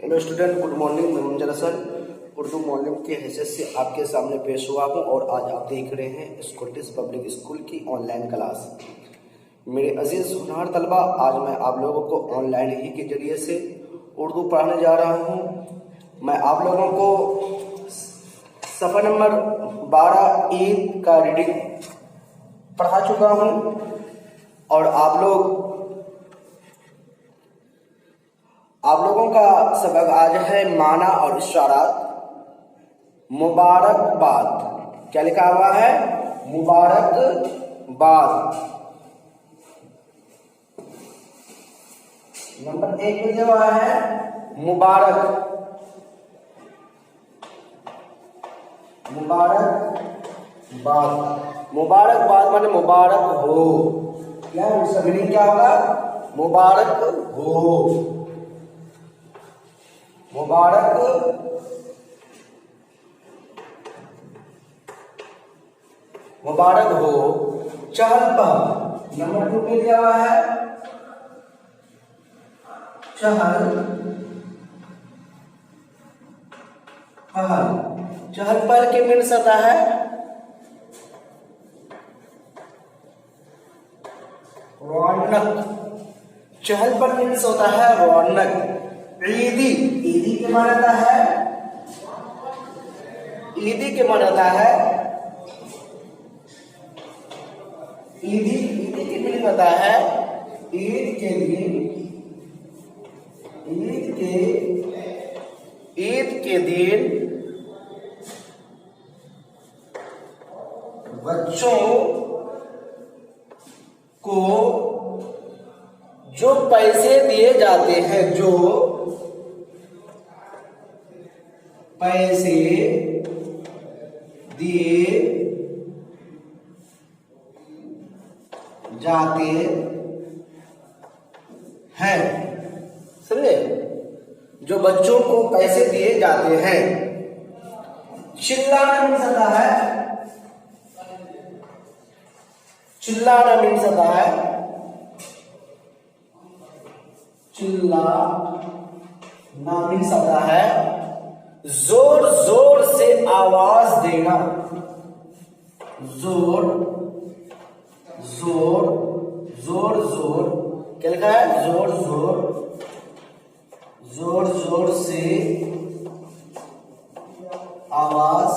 Hello student, good morning. मैं मुंजर Hasan Urdu morning के हैसियत से आपके सामने पेश हुआ हूँ और आज आप देख रहे हैं स्कॉटिश पब्लिक स्कूल की ऑनलाइन क्लास। मेरे अजीज होनहार तलबा, आज मैं आप लोगों को ऑनलाइन ही के जरिए से उर्दू पढ़ाने जा रहा हूँ। मैं आप लोगों को सफ़ा नंबर 12 ईद का रीडिंग पढ़ा चुका हूँ और आप लोगों का सबक आज है माना और इशारात। मुबारकबाद, क्या लिखा हुआ है? मुबारकबाद। नंबर 1 में दिया हुआ है मुबारक। मुबारकबाद, मुबारकबाद माने मुबारक हो। क्या इसका मीनिंग क्या होगा? मुबारक हो, मुबारक मुबारक हो। चहल पहल, नंबर 2 पे दिया हुआ है चहल पहल। चहल पहल के मीन्स आता है रौनक। चहल पहल मीन्स होता है रौनक। ईदी, ईदी के माना होता है ईदी के माना होता है ईदी के मीनिंग होता है ईद के दिन। ईद के दिन बच्चों को जो पैसे दिए जाते हैं, जो पैसे दिए जाते हैं, समझे? जो बच्चों को पैसे दिए जाते हैं। चिल्लाना मीन्स आता है चिल्लाना मीन्स आता है चिल्लाना मीन्स आता है जोर जोर से आवाज देना। जोर जोर जोर जोर, क्या लिखा है? जोर जोर जोर जोर से आवाज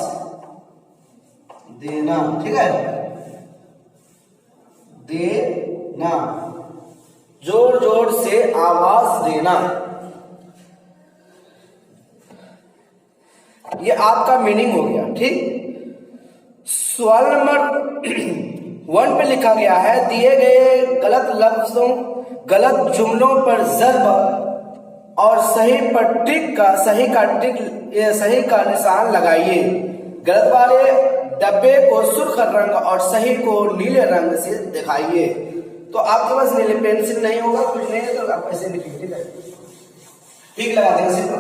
देना, ठीक है? देना, जोर जोर से आवाज देना। ये आपका मीनिंग हो गया, ठीक। सवाल नंबर 1 पे लिखा गया है दिए गए गलत लफ्जों, गलत जुमलों पर ज़र्ब और सही का निशान लगाइए। गलत वाले डब्बे को सुर्ख रंग और सही को नीले रंग से दिखाइए। तो आपके पास नीले पेंसिल नहीं होगा, कुछ नहीं है, तो आप ऐसे लिखिए, ठीक है? ठीक लगा देंगे सिर्फ।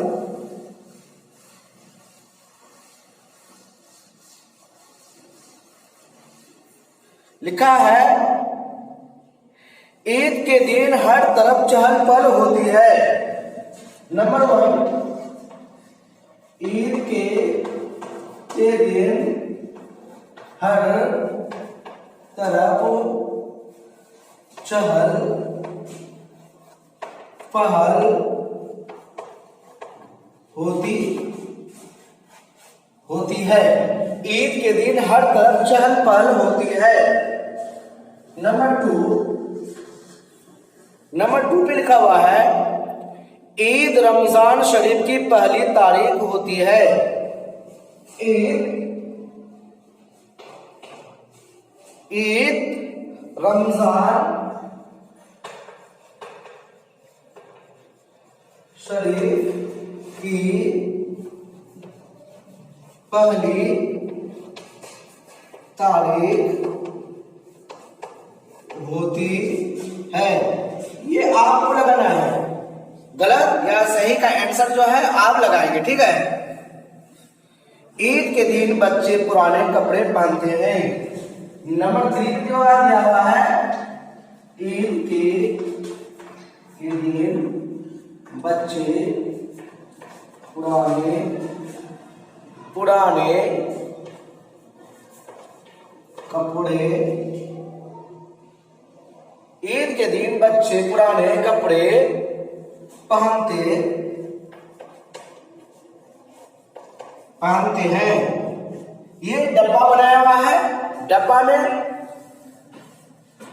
लिखा है ईद के दिन हर तरफ चहल पहल होती है। नंबर 1, ईद के दिन हर तरफ चहल पहल होती है। ईद के दिन हर तरफ चहल पहल होती है। नंबर 2 पे लिखा हुआ है ईद रमजान शरीफ की पहली तारीख होती है। ईद रमजान शरीफ की पहली तारीख होती है। ये आपको लगाना है, गलत या सही का आंसर जो है आप लगाएंगे, ठीक है? ईद के दिन बच्चे पुराने कपड़े पहनते हैं। नंबर 3 जो दिया हुआ है ईद के दिन बच्चे पुराने पुराने कपड़े, ईद के दिन बच्चे पुराने कपड़े पहनते हैं। ये डब्बा बनाया हुआ है, डब्बा में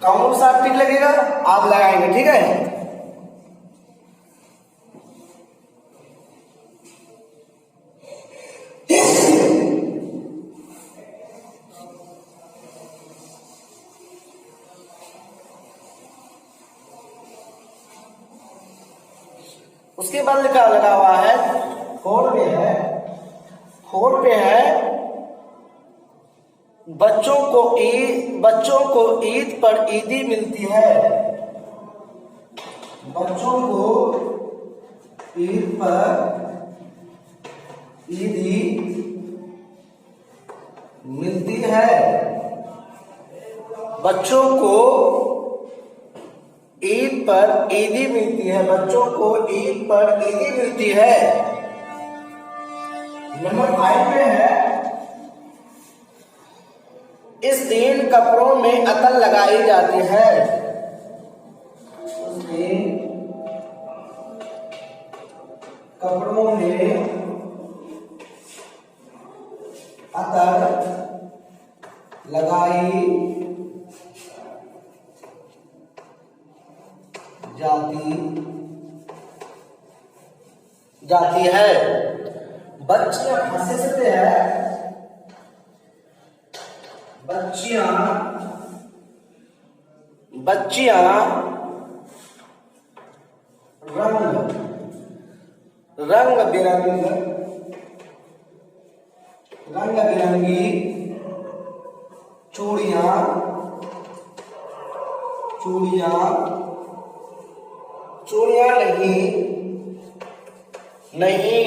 कौन सा टिक लगेगा आप लगाएंगे, ठीक है। उसके बाद लिखा लगा हुआ है 4 पे है, 4 पे है बच्चों को ईद पर ईदी मिलती है। बच्चों को ईद पर ईदी मिलती है। बच्चों को ईद पर ईदी मिलती है। बच्चों को ईद पर ईदी मिलती है। नंबर 5 पे है इस दिन कपड़ों में अतल लगाई जाती है। उस दिन कपड़ों में अतल लगाई जाती है। बच्चियां फंसे से है, बच्चियां रंग बिरंगी चूड़ियां नहीं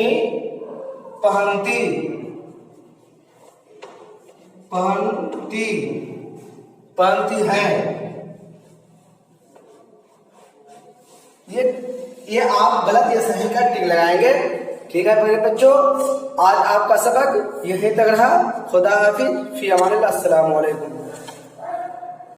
पहनती है। ये आप गलत या सही का टिक लगाएंगे, ठीक है मेरे बच्चों। आज आपका सबक यहीं तक रहा। खुदा हाफिज, फी अमानिल्लाह, अस्सलामु अलैकुम।